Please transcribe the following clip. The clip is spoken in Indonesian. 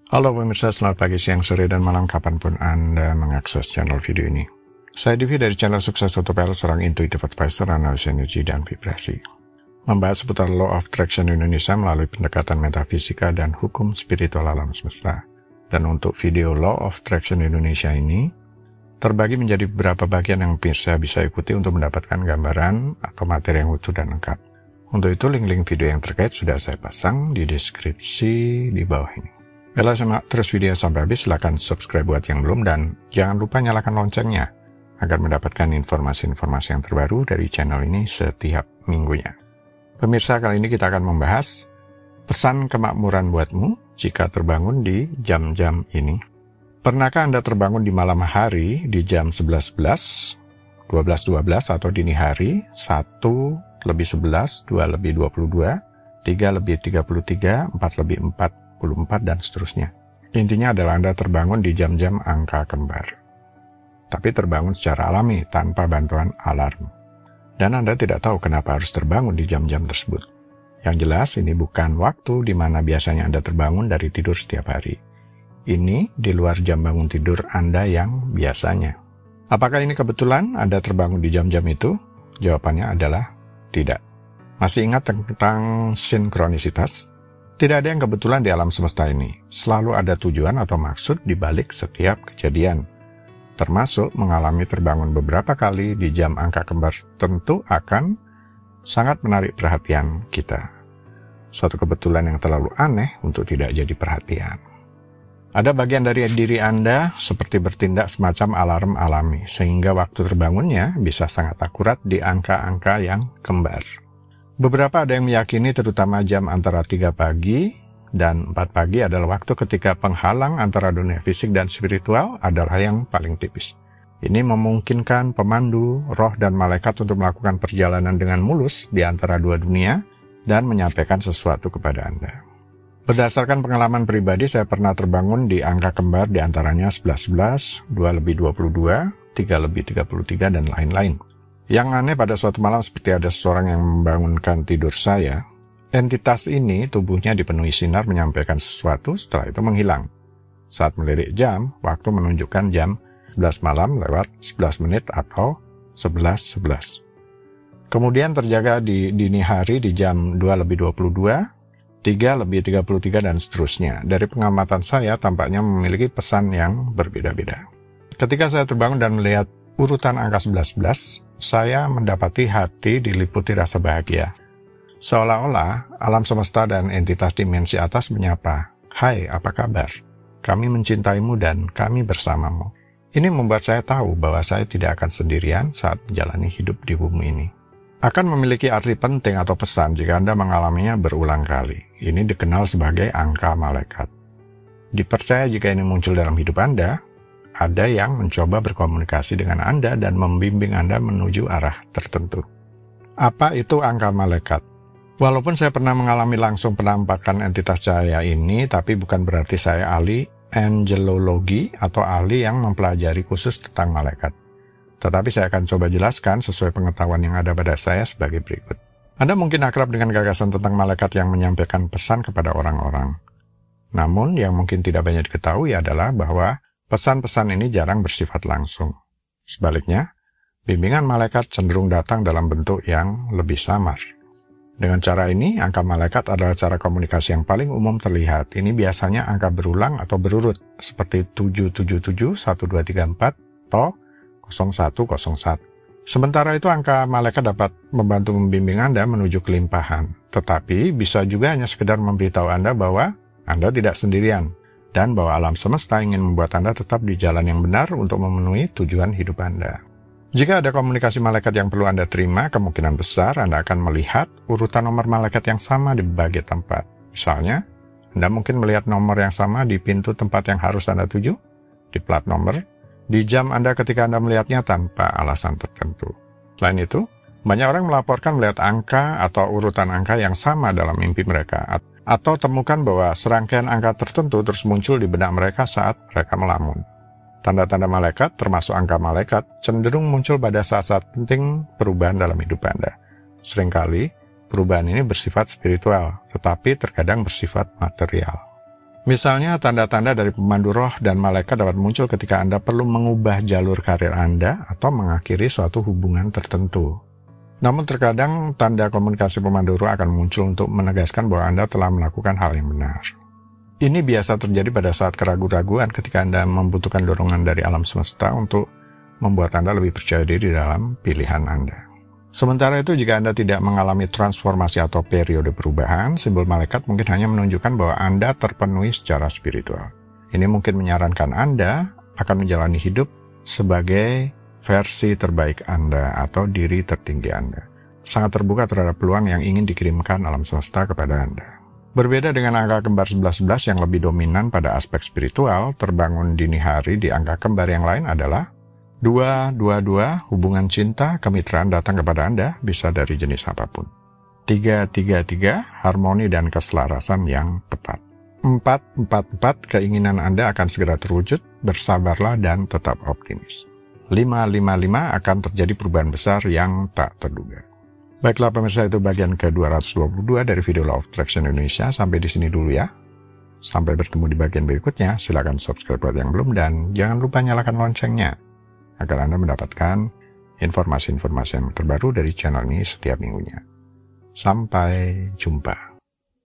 Halo pemirsa, selamat pagi, siang, sore, dan malam kapanpun Anda mengakses channel video ini. Saya Divi dari channel Sukses Autopilot, seorang intuitive advisor, analis energi, dan vibrasi. Membahas seputar Law of Attraction Indonesia melalui pendekatan metafisika dan hukum spiritual alam semesta. Dan untuk video Law of Attraction Indonesia ini, terbagi menjadi beberapa bagian yang bisa ikuti untuk mendapatkan gambaran atau materi yang utuh dan lengkap. Untuk itu, link-link video yang terkait sudah saya pasang di deskripsi di bawah ini. Bila simak terus video sampai habis, silahkan subscribe buat yang belum, dan jangan lupa nyalakan loncengnya agar mendapatkan informasi-informasi yang terbaru dari channel ini setiap minggunya. Pemirsa, kali ini kita akan membahas pesan kemakmuran buatmu jika terbangun di jam-jam ini. Pernahkah Anda terbangun di malam hari di jam 11.11, 12.12 atau dini hari 1 lebih 11, 2 lebih 22, 3 lebih 33, 4 lebih 44, dan seterusnya. Intinya adalah Anda terbangun di jam-jam angka kembar. Tapi terbangun secara alami, tanpa bantuan alarm. Dan Anda tidak tahu kenapa harus terbangun di jam-jam tersebut. Yang jelas, ini bukan waktu di mana biasanya Anda terbangun dari tidur setiap hari. Ini di luar jam bangun tidur Anda yang biasanya. Apakah ini kebetulan Anda terbangun di jam-jam itu? Jawabannya adalah tidak. Masih ingat tentang sinkronisitas? Tidak ada yang kebetulan di alam semesta ini. Selalu ada tujuan atau maksud di balik setiap kejadian. Termasuk mengalami terbangun beberapa kali di jam angka kembar tentu akan sangat menarik perhatian kita. Suatu kebetulan yang terlalu aneh untuk tidak jadi perhatian. Ada bagian dari diri Anda seperti bertindak semacam alarm alami, sehingga waktu terbangunnya bisa sangat akurat di angka-angka yang kembar. Beberapa ada yang meyakini terutama jam antara 3 pagi dan 4 pagi adalah waktu ketika penghalang antara dunia fisik dan spiritual adalah yang paling tipis. Ini memungkinkan pemandu, roh, dan malaikat untuk melakukan perjalanan dengan mulus di antara dua dunia dan menyampaikan sesuatu kepada Anda. Berdasarkan pengalaman pribadi, saya pernah terbangun di angka kembar di antaranya 11.11, 2 lebih 22, 3 lebih 33, dan lain-lain. Yang aneh pada suatu malam seperti ada seseorang yang membangunkan tidur saya. Entitas ini tubuhnya dipenuhi sinar menyampaikan sesuatu, setelah itu menghilang. Saat melirik jam, waktu menunjukkan jam 11 malam lewat 11 menit atau 11.11. Kemudian terjaga di dini hari di jam 2 lebih 22, 3 lebih 33, dan seterusnya. Dari pengamatan saya, tampaknya memiliki pesan yang berbeda-beda. Ketika saya terbangun dan melihat urutan angka 11.11, saya mendapati hati diliputi rasa bahagia. Seolah-olah alam semesta dan entitas dimensi atas menyapa, "Hai, apa kabar? Kami mencintaimu dan kami bersamamu." Ini membuat saya tahu bahwa saya tidak akan sendirian saat menjalani hidup di bumi ini. Akan memiliki arti penting atau pesan jika Anda mengalaminya berulang kali. Ini dikenal sebagai angka malaikat. Dipercaya jika ini muncul dalam hidup Anda, ada yang mencoba berkomunikasi dengan Anda dan membimbing Anda menuju arah tertentu. Apa itu angka malaikat? Walaupun saya pernah mengalami langsung penampakan entitas cahaya ini, tapi bukan berarti saya ahli angelologi atau ahli yang mempelajari khusus tentang malaikat. Tetapi saya akan coba jelaskan sesuai pengetahuan yang ada pada saya sebagai berikut. Anda mungkin akrab dengan gagasan tentang malaikat yang menyampaikan pesan kepada orang-orang. Namun, yang mungkin tidak banyak diketahui adalah bahwa pesan-pesan ini jarang bersifat langsung. Sebaliknya, bimbingan malaikat cenderung datang dalam bentuk yang lebih samar. Dengan cara ini, angka malaikat adalah cara komunikasi yang paling umum terlihat. Ini biasanya angka berulang atau berurut, seperti 777, 1234, atau 0101. Sementara itu, angka malaikat dapat membantu membimbing Anda menuju kelimpahan. Tetapi, bisa juga hanya sekedar memberitahu Anda bahwa Anda tidak sendirian, dan bahwa alam semesta ingin membuat Anda tetap di jalan yang benar untuk memenuhi tujuan hidup Anda. Jika ada komunikasi malaikat yang perlu Anda terima, kemungkinan besar Anda akan melihat urutan nomor malaikat yang sama di berbagai tempat. Misalnya, Anda mungkin melihat nomor yang sama di pintu tempat yang harus Anda tuju, di plat nomor, di jam Anda ketika Anda melihatnya tanpa alasan tertentu. Selain itu, banyak orang melaporkan melihat angka atau urutan angka yang sama dalam mimpi mereka, atau temukan bahwa serangkaian angka tertentu terus muncul di benak mereka saat mereka melamun. Tanda-tanda malaikat, termasuk angka malaikat, cenderung muncul pada saat-saat penting perubahan dalam hidup Anda. Seringkali, perubahan ini bersifat spiritual, tetapi terkadang bersifat material. Misalnya, tanda-tanda dari pemandu roh dan malaikat dapat muncul ketika Anda perlu mengubah jalur karir Anda atau mengakhiri suatu hubungan tertentu. Namun terkadang tanda komunikasi pemandu roh akan muncul untuk menegaskan bahwa Anda telah melakukan hal yang benar. Ini biasa terjadi pada saat keraguan-raguan ketika Anda membutuhkan dorongan dari alam semesta untuk membuat Anda lebih percaya diri dalam pilihan Anda. Sementara itu, jika Anda tidak mengalami transformasi atau periode perubahan, simbol malaikat mungkin hanya menunjukkan bahwa Anda terpenuhi secara spiritual. Ini mungkin menyarankan Anda akan menjalani hidup sebagai versi terbaik Anda atau diri tertinggi Anda. Sangat terbuka terhadap peluang yang ingin dikirimkan alam semesta kepada Anda. Berbeda dengan angka kembar 1111 yang lebih dominan pada aspek spiritual, terbangun dini hari di angka kembar yang lain adalah 222, hubungan cinta, kemitraan datang kepada Anda, bisa dari jenis apapun. 333, harmoni dan keselarasan yang tepat. 444, keinginan Anda akan segera terwujud, bersabarlah dan tetap optimis. 555, akan terjadi perubahan besar yang tak terduga. Baiklah pemirsa, itu bagian ke-222 dari video Law of Attraction Indonesia. Sampai di sini dulu ya. Sampai bertemu di bagian berikutnya. Silakan subscribe buat yang belum dan jangan lupa nyalakan loncengnya agar Anda mendapatkan informasi-informasi yang terbaru dari channel ini setiap minggunya. Sampai jumpa.